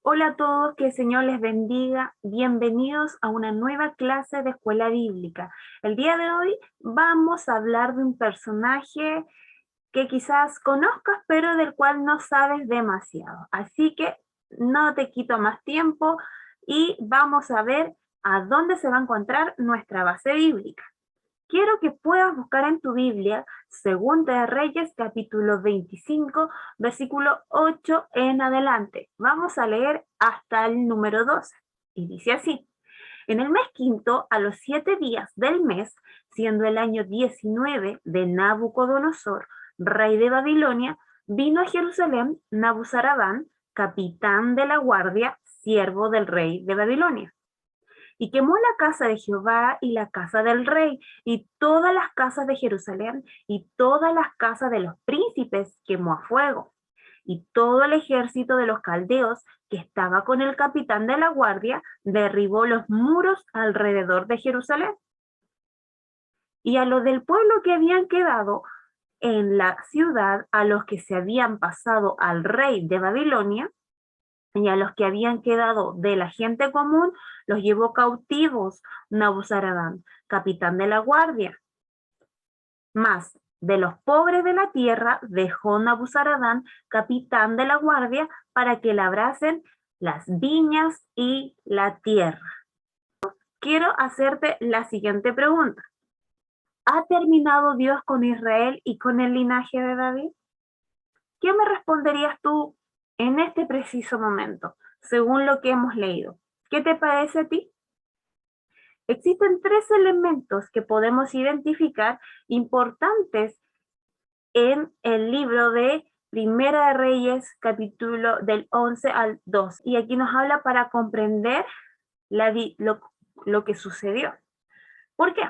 Hola a todos, que el Señor les bendiga. Bienvenidos a una nueva clase de escuela bíblica. El día de hoy vamos a hablar de un personaje que quizás conozcas, pero del cual no sabes demasiado. Así que no te quito más tiempo y vamos a ver a dónde se va a encontrar nuestra base bíblica. Quiero que puedas buscar en tu Biblia Segunda de Reyes, capítulo 25, versículo 8 en adelante. Vamos a leer hasta el número 12. Y dice así: en el mes quinto, a los 7 días del mes, siendo el año 19 de Nabucodonosor, rey de Babilonia, vino a Jerusalén Nabuzaradán, capitán de la guardia, siervo del rey de Babilonia, y quemó la casa de Jehová y la casa del rey, y todas las casas de Jerusalén, y todas las casas de los príncipes quemó a fuego. Y todo el ejército de los caldeos que estaba con el capitán de la guardia derribó los muros alrededor de Jerusalén. Y a los del pueblo que habían quedado en la ciudad, a los que se habían pasado al rey de Babilonia, y a los que habían quedado de la gente común, los llevó cautivos Nabuzaradán, capitán de la guardia. Mas de los pobres de la tierra dejó Nabuzaradán, capitán de la guardia, para que labrasen las viñas y la tierra. Quiero hacerte la siguiente pregunta. ¿Ha terminado Dios con Israel y con el linaje de David? ¿Qué me responderías tú en este preciso momento, según lo que hemos leído? ¿Qué te parece a ti? Existen tres elementos que podemos identificar importantes en el libro de Primera de Reyes, capítulo del 11 al 2. Y aquí nos habla para comprender lo que sucedió. ¿Por qué?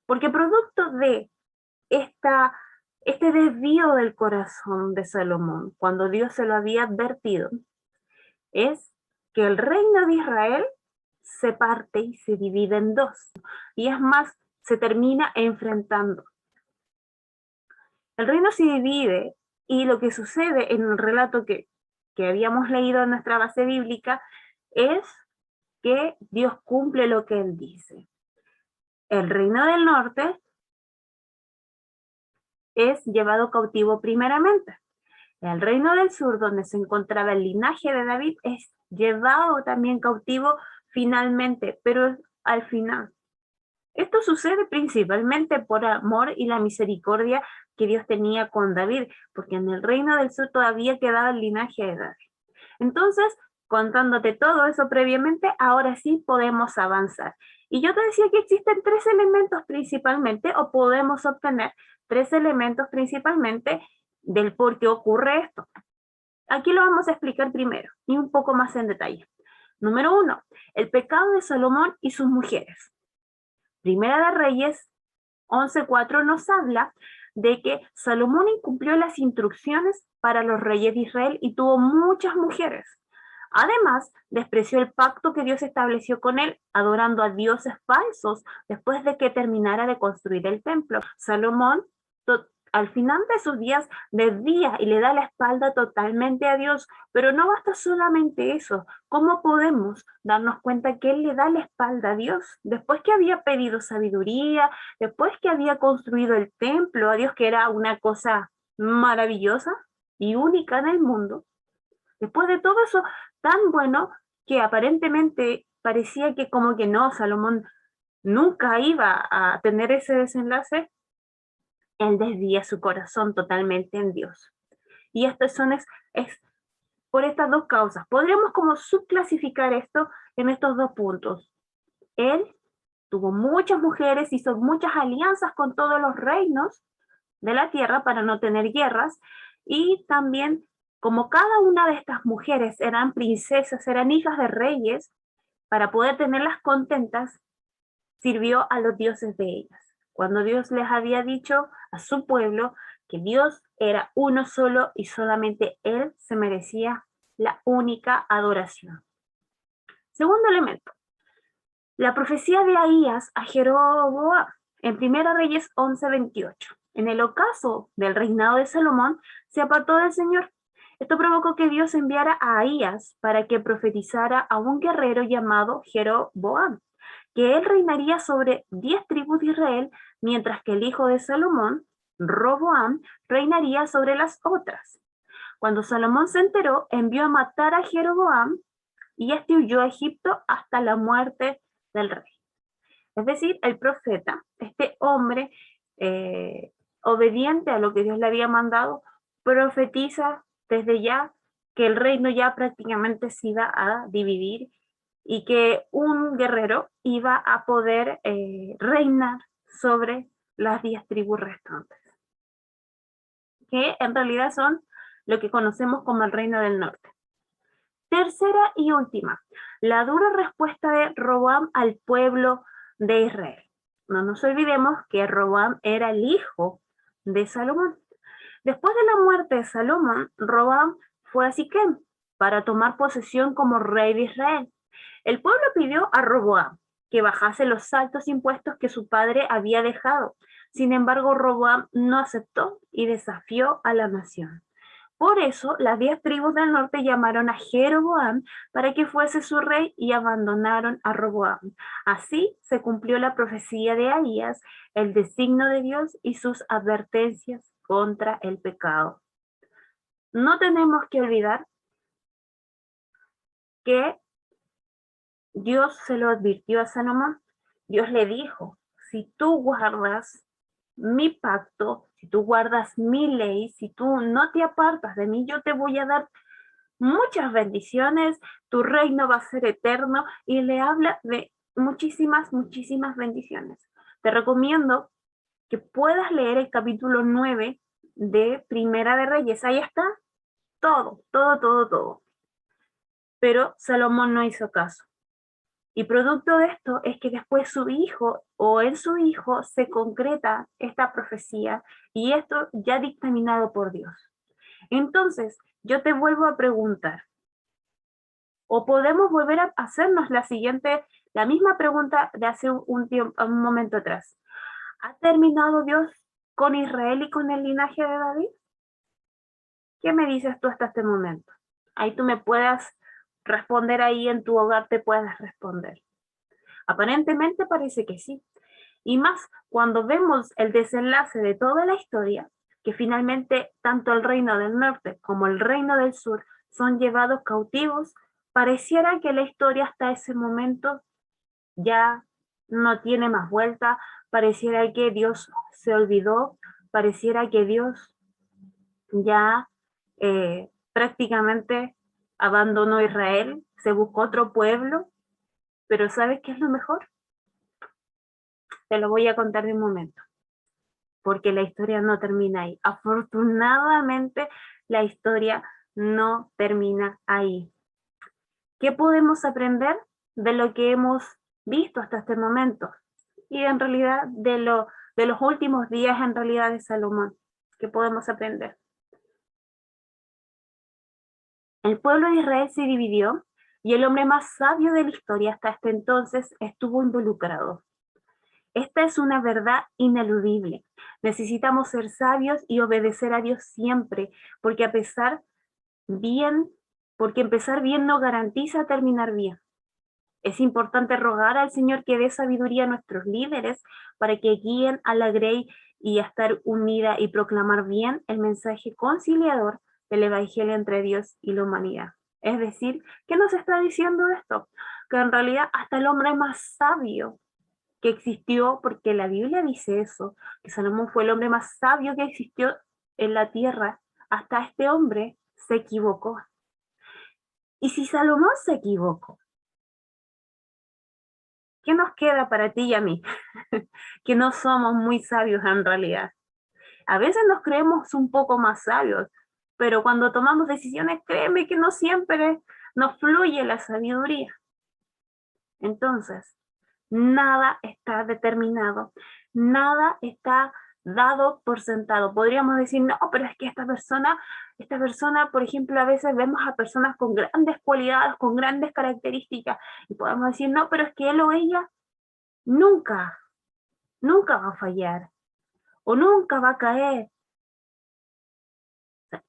Porque producto de esta, este desvío del corazón de Salomón, cuando Dios se lo había advertido, es que el reino de Israel se parte y se divide en dos. Y es más, se termina enfrentando. El reino se divide y lo que sucede en el relato que habíamos leído en nuestra base bíblica es que Dios cumple lo que Él dice. El reino del norte es llevado cautivo primeramente. El reino del sur, donde se encontraba el linaje de David, es llevado también cautivo finalmente, pero al final. Esto sucede principalmente por amor y la misericordia que Dios tenía con David, porque en el reino del sur todavía quedaba el linaje de David. Entonces, contándote todo eso previamente, ahora sí podemos avanzar. Y yo te decía que existen tres elementos principalmente, o podemos obtener tres elementos principalmente del por qué ocurre esto. Aquí lo vamos a explicar primero y un poco más en detalle. Número uno, el pecado de Salomón y sus mujeres. Primera de Reyes 11:4 nos habla de que Salomón incumplió las instrucciones para los reyes de Israel y tuvo muchas mujeres. Además, despreció el pacto que Dios estableció con él, adorando a dioses falsos después de que terminara de construir el templo. Salomón, al final de sus días, desvía y le da la espalda totalmente a Dios, pero no basta solamente eso. ¿Cómo podemos darnos cuenta que él le da la espalda a Dios? Después que había pedido sabiduría, después que había construido el templo a Dios, que era una cosa maravillosa y única en el mundo, después de todo eso tan bueno que aparentemente parecía que como que no, Salomón nunca iba a tener ese desenlace, él desvía su corazón totalmente en Dios. Y esto es por estas dos causas. Podríamos como subclasificar esto en estos dos puntos. Él tuvo muchas mujeres, hizo muchas alianzas con todos los reinos de la tierra para no tener guerras, y también como cada una de estas mujeres eran princesas, eran hijas de reyes, para poder tenerlas contentas, sirvió a los dioses de ellas. Cuando Dios les había dicho a su pueblo que Dios era uno solo y solamente Él se merecía la única adoración. Segundo elemento, la profecía de Ahías a Jeroboam en Primera Reyes 11:28. En el ocaso del reinado de Salomón, se apartó del Señor Esto provocó que Dios enviara a Ahías para que profetizara a un guerrero llamado Jeroboam, que él reinaría sobre 10 tribus de Israel, mientras que el hijo de Salomón, Roboam, reinaría sobre las otras. Cuando Salomón se enteró, envió a matar a Jeroboam y este huyó a Egipto hasta la muerte del rey. Es decir, el profeta, este hombre obediente a lo que Dios le había mandado, profetiza desde ya que el reino ya prácticamente se iba a dividir y que un guerrero iba a poder reinar sobre las 10 tribus restantes, que en realidad son lo que conocemos como el reino del norte. Tercera y última, la dura respuesta de Roboam al pueblo de Israel. No nos olvidemos que Roboam era el hijo de Salomón. Después de la muerte de Salomón, Roboam fue a Siquem para tomar posesión como rey de Israel. El pueblo pidió a Roboam que bajase los altos impuestos que su padre había dejado. Sin embargo, Roboam no aceptó y desafió a la nación. Por eso, las 10 tribus del norte llamaron a Jeroboam para que fuese su rey y abandonaron a Roboam. Así se cumplió la profecía de Ahías, el designio de Dios y sus advertencias contra el pecado. No tenemos que olvidar que Dios se lo advirtió a Salomón. Dios le dijo, si tú guardas mi pacto, si tú guardas mi ley, si tú no te apartas de mí, yo te voy a dar muchas bendiciones, tu reino va a ser eterno, y le habla de muchísimas, muchísimas bendiciones. Te recomiendo que puedas leer el capítulo 9 de Primera de Reyes. Ahí está todo, todo, todo, todo. Pero Salomón no hizo caso. Y producto de esto es que después su hijo o en su hijo se concreta esta profecía y esto ya dictaminado por Dios. Entonces, yo te vuelvo a preguntar, o podemos volver a hacernos la misma pregunta de hace un momento atrás. ¿Ha terminado Dios con Israel y con el linaje de David? ¿Qué me dices tú hasta este momento? Ahí tú me puedas responder, ahí en tu hogar te puedas responder. Aparentemente parece que sí. Y más cuando vemos el desenlace de toda la historia, que finalmente tanto el reino del norte como el reino del sur son llevados cautivos, pareciera que la historia hasta ese momento ya no tiene más vuelta, pareciera que Dios se olvidó, pareciera que Dios ya prácticamente abandonó Israel, se buscó otro pueblo, pero ¿sabes qué es lo mejor? Te lo voy a contar de un momento, porque la historia no termina ahí. Afortunadamente, la historia no termina ahí. ¿Qué podemos aprender de lo que hemos visto hasta este momento? Y en realidad de los últimos días en realidad de Salomón. ¿Qué podemos aprender? El pueblo de Israel se dividió y el hombre más sabio de la historia hasta este entonces estuvo involucrado. Esta es una verdad ineludible. Necesitamos ser sabios y obedecer a Dios siempre, porque bien, porque empezar bien no garantiza terminar bien. Es importante rogar al Señor que dé sabiduría a nuestros líderes para que guíen a la Grey y a estar unida y proclamar bien el mensaje conciliador del Evangelio entre Dios y la humanidad. Es decir, ¿qué nos está diciendo esto? Que en realidad hasta el hombre más sabio que existió, porque la Biblia dice eso, que Salomón fue el hombre más sabio que existió en la tierra, hasta este hombre se equivocó. Y si Salomón se equivocó, ¿qué nos queda para ti y a mí? Que no somos muy sabios en realidad. A veces nos creemos un poco más sabios, pero cuando tomamos decisiones, créeme que no siempre nos fluye la sabiduría. Entonces, nada está determinado, nada está dado por sentado. Podríamos decir, no, pero es que esta persona, por ejemplo, a veces vemos a personas con grandes cualidades, con grandes características, y podemos decir, no, pero es que él o ella nunca, nunca va a fallar, o nunca va a caer.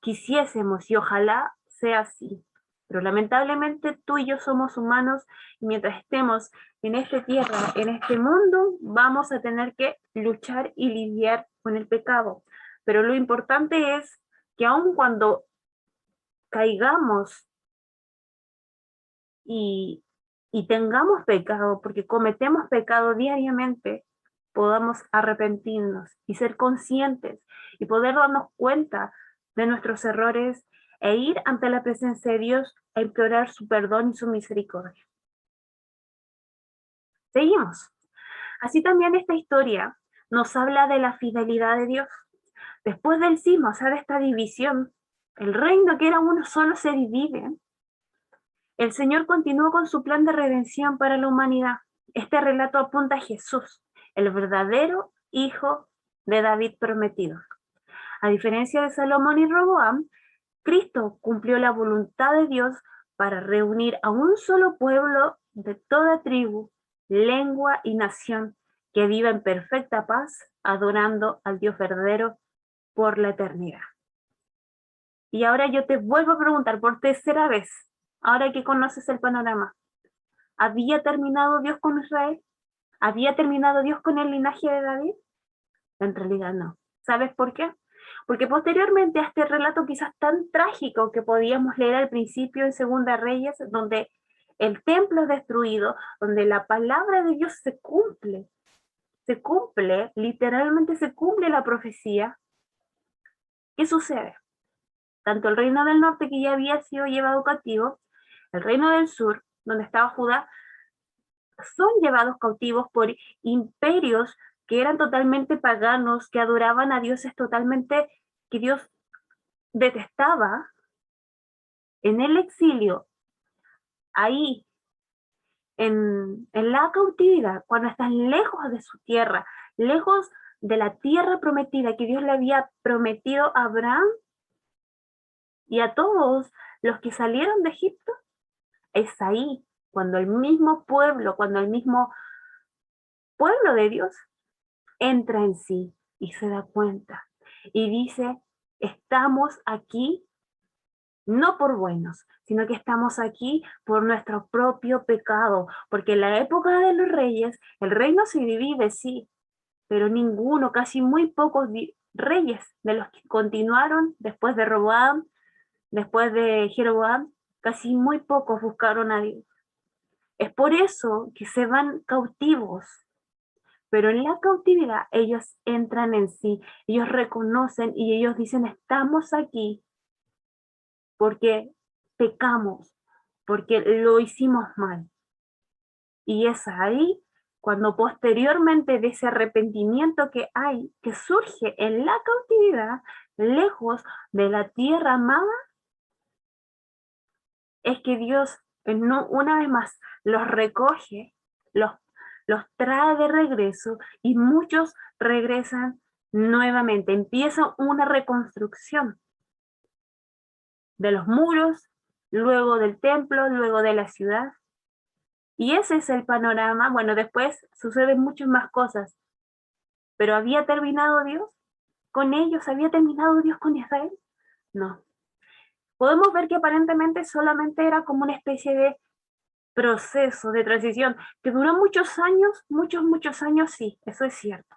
Quisiésemos y ojalá sea así, pero lamentablemente tú y yo somos humanos y mientras estemos en esta tierra, en este mundo, vamos a tener que luchar y lidiar con el pecado. Pero lo importante es que aun cuando caigamos y, y tengamos pecado, porque cometemos pecado diariamente, podamos arrepentirnos y ser conscientes y poder darnos cuenta de nuestros errores e ir ante la presencia de Dios a implorar su perdón y su misericordia. Seguimos. Así también esta historia nos habla de la fidelidad de Dios. Después del cisma, o sea, de esta división, el reino que era uno solo se divide. El Señor continuó con su plan de redención para la humanidad. Este relato apunta a Jesús, el verdadero hijo de David prometido. A diferencia de Salomón y Roboam, Cristo cumplió la voluntad de Dios para reunir a un solo pueblo de toda tribu, lengua y nación que viva en perfecta paz, adorando al Dios verdadero por la eternidad. Y ahora yo te vuelvo a preguntar por tercera vez, ahora que conoces el panorama, ¿había terminado Dios con Israel? ¿Había terminado Dios con el linaje de David? En realidad no. ¿Sabes por qué? Porque posteriormente a este relato quizás tan trágico que podíamos leer al principio en Segunda Reyes, donde el templo es destruido, donde la palabra de Dios se cumple, literalmente se cumple la profecía, ¿qué sucede? Tanto el reino del norte que ya había sido llevado cautivo, el reino del sur, donde estaba Judá, son llevados cautivos por imperios que eran totalmente paganos, que adoraban a dioses totalmente que Dios detestaba. En el exilio, ahí, en la cautividad, cuando están lejos de su tierra, lejos de la tierra prometida que Dios le había prometido a Abraham y a todos los que salieron de Egipto, es ahí cuando el mismo pueblo, cuando el mismo pueblo de Dios entra en sí y se da cuenta y dice, estamos aquí no por buenos, sino que estamos aquí por nuestro propio pecado, porque en la época de los reyes el reino se divide, sí, pero ninguno, casi muy pocos reyes de los que continuaron después de Roboam, después de Jeroboam, casi muy pocos buscaron a Dios. Es por eso que se van cautivos, pero en la cautividad ellos entran en sí, ellos reconocen y ellos dicen, estamos aquí porque pecamos, porque lo hicimos mal. Y es ahí cuando posteriormente de ese arrepentimiento que hay, que surge en la cautividad, lejos de la tierra amada, es que Dios una vez más los recoge, los, los trae de regreso y muchos regresan nuevamente. Empieza una reconstrucción de los muros, luego del templo, luego de la ciudad. Y ese es el panorama. Bueno, después suceden muchas más cosas, pero ¿había terminado Dios con ellos? ¿Había terminado Dios con Israel? No. Podemos ver que aparentemente solamente era como una especie de proceso de transición que duró muchos años, sí, eso es cierto.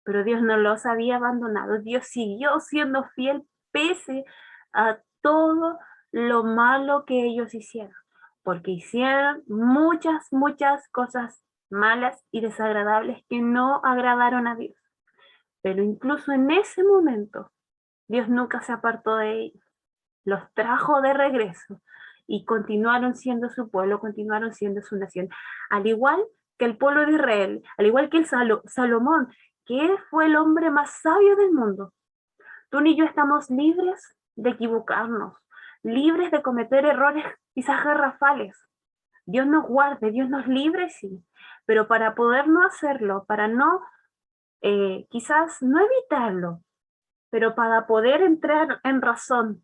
Pero Dios no los había abandonado. Dios siguió siendo fiel pese a todo lo malo que ellos hicieron, porque hicieron muchas cosas malas y desagradables que no agradaron a Dios. Pero incluso en ese momento, Dios nunca se apartó de ellos, los trajo de regreso y continuaron siendo su pueblo, continuaron siendo su nación. Al igual que el pueblo de Israel, al igual que el Salomón, que él fue el hombre más sabio del mundo. Tú ni yo estamos libres de equivocarnos, libres de cometer errores quizás garrafales. Dios nos guarde, Dios nos libre, sí, pero para poder no hacerlo, para no, quizás no evitarlo, pero para poder entrar en razón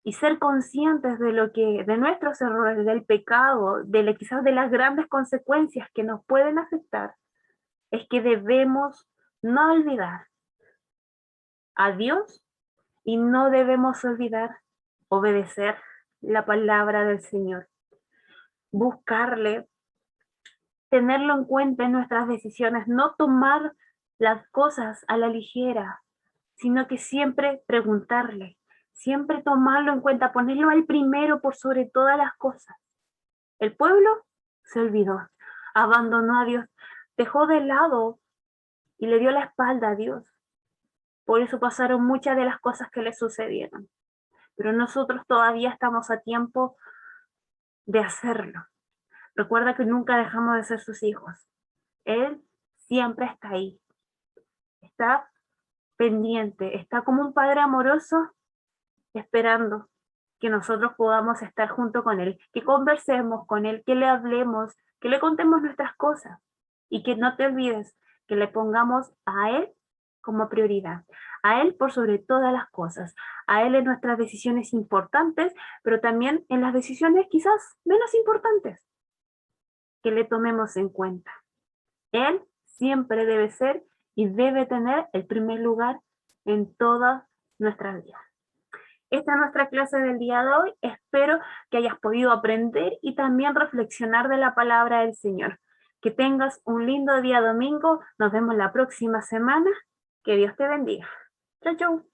y ser conscientes de lo que, de nuestros errores, del pecado, quizás de las grandes consecuencias que nos pueden afectar, es que debemos no olvidar a Dios y no debemos olvidar obedecer la palabra del Señor, buscarle, tenerlo en cuenta en nuestras decisiones, no tomar las cosas a la ligera, sino que siempre preguntarle, siempre tomarlo en cuenta, ponerlo al primero por sobre todas las cosas. El pueblo se olvidó, abandonó a Dios, dejó de lado y le dio la espalda a Dios. Por eso pasaron muchas de las cosas que le sucedieron. Pero nosotros todavía estamos a tiempo de hacerlo. Recuerda que nunca dejamos de ser sus hijos. Él siempre está ahí. Está pendiente, está como un padre amoroso esperando que nosotros podamos estar junto con él, que conversemos con él, que le hablemos, que le contemos nuestras cosas y que no te olvides que le pongamos a él como prioridad, a él por sobre todas las cosas, a él en nuestras decisiones importantes, pero también en las decisiones quizás menos importantes, que le tomemos en cuenta. Él siempre debe ser y debe tener el primer lugar en todas nuestras vidas. Esta es nuestra clase del día de hoy. Espero que hayas podido aprender y también reflexionar de la palabra del Señor. Que tengas un lindo día domingo. Nos vemos la próxima semana. Que Dios te bendiga. Chau, chau.